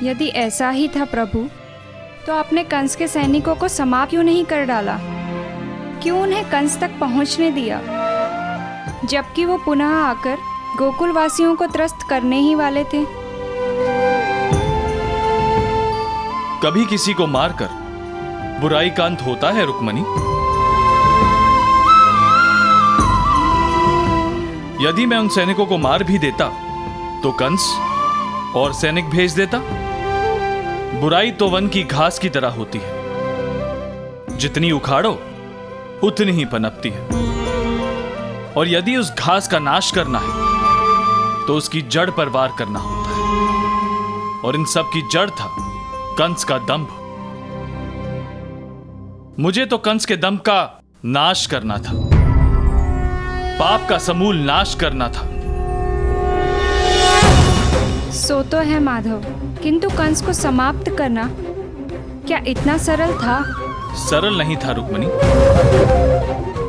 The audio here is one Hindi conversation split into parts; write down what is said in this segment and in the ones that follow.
यदि ऐसा ही था प्रभु, तो आपने कंस के सैनिकों को समाप्त क्यों नहीं कर डाला? क्यों उन्हें कंस तक पहुंचने दिया, जबकि वो पुनः आकर गोकुल वासियों को त्रस्त करने ही वाले थे? कभी किसी को मारकर बुराई का अंत होता है रुक्मणी? यदि मैं उन सैनिकों को मार भी देता तो कंस और सैनिक भेज देता। बुराई तो वन की घास की तरह होती है, जितनी उखाड़ो उतनी ही पनपती है। और यदि उस घास का नाश करना है तो उसकी जड़ पर वार करना होता है, और इन सब की जड़ था कंस का दंभ। मुझे तो कंस के दंभ का नाश करना था, पाप का समूल नाश करना था। सो तो है माधव, किंतु कंस को समाप्त करना क्या इतना सरल था? सरल नहीं था रुक्मणी,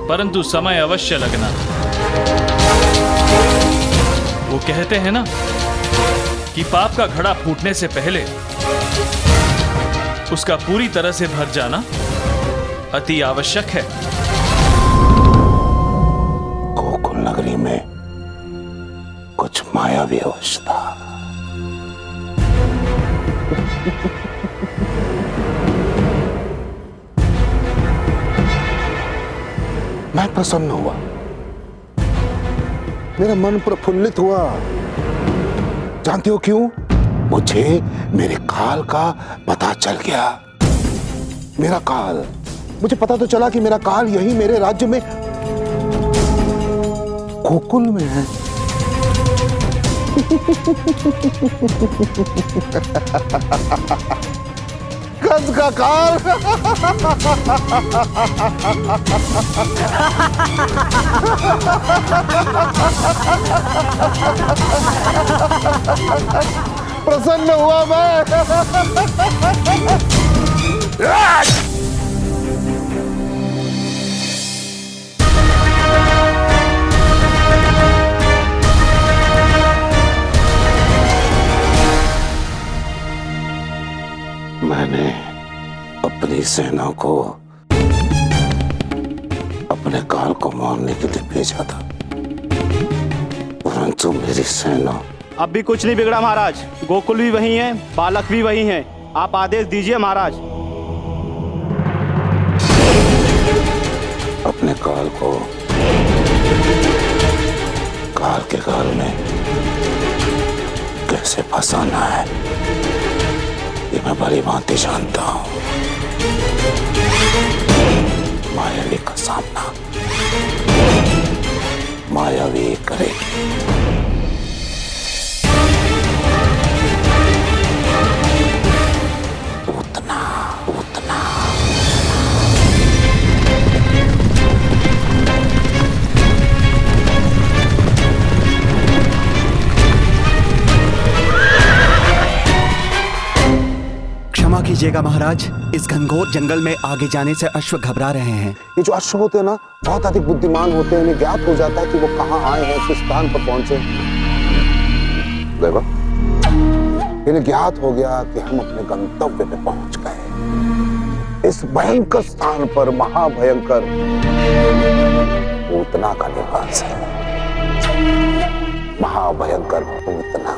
परंतु समय अवश्य लगना था। वो कहते हैं ना कि पाप का घड़ा फूटने से पहले उसका पूरी तरह से भर जाना अति आवश्यक है। गोकुल नगरी में कुछ मायावी अवस्था। मैं प्रसन्न हुआ, मेरा मन प्रफुल्लित हुआ। जानते हो क्यों? मुझे मेरे काल का पता चल गया। मेरा काल, मुझे पता तो चला कि मेरा काल यही मेरे राज्य में गोकुल में है। कंस का काल। प्रसन्न हुआ मैं। मैंने अपनी सेना को अपने काल को मारने के लिए भेजा था, परंतु मेरी सेना। अब भी कुछ नहीं बिगड़ा महाराज, गोकुल भी वही है, बालक भी वही है। आप आदेश दीजिए महाराज। अपने काल को काल के काल में कैसे फंसाना है ये मैं भली भांति जानता हूं। मायावी का सामना मायावी करेगी। उतना उतना क्षमा कीजिएगा महाराज, इस घनघोर जंगल में आगे जाने से अश्व घबरा रहे हैं। ये जो अश्व होते हैं ना, बहुत अधिक बुद्धिमान होते हैं। इन्हें ज्ञात हो जाता है कि वो कहाँ आए हैं, किस स्थान पर पहुंचे। देखो, इन्हें ज्ञात हो गया कि हम अपने गंतव्य पे पहुंच गए। इस भयंकर स्थान पर महाभयंकर पूतना का निवास है। महाभयंकर पूतना।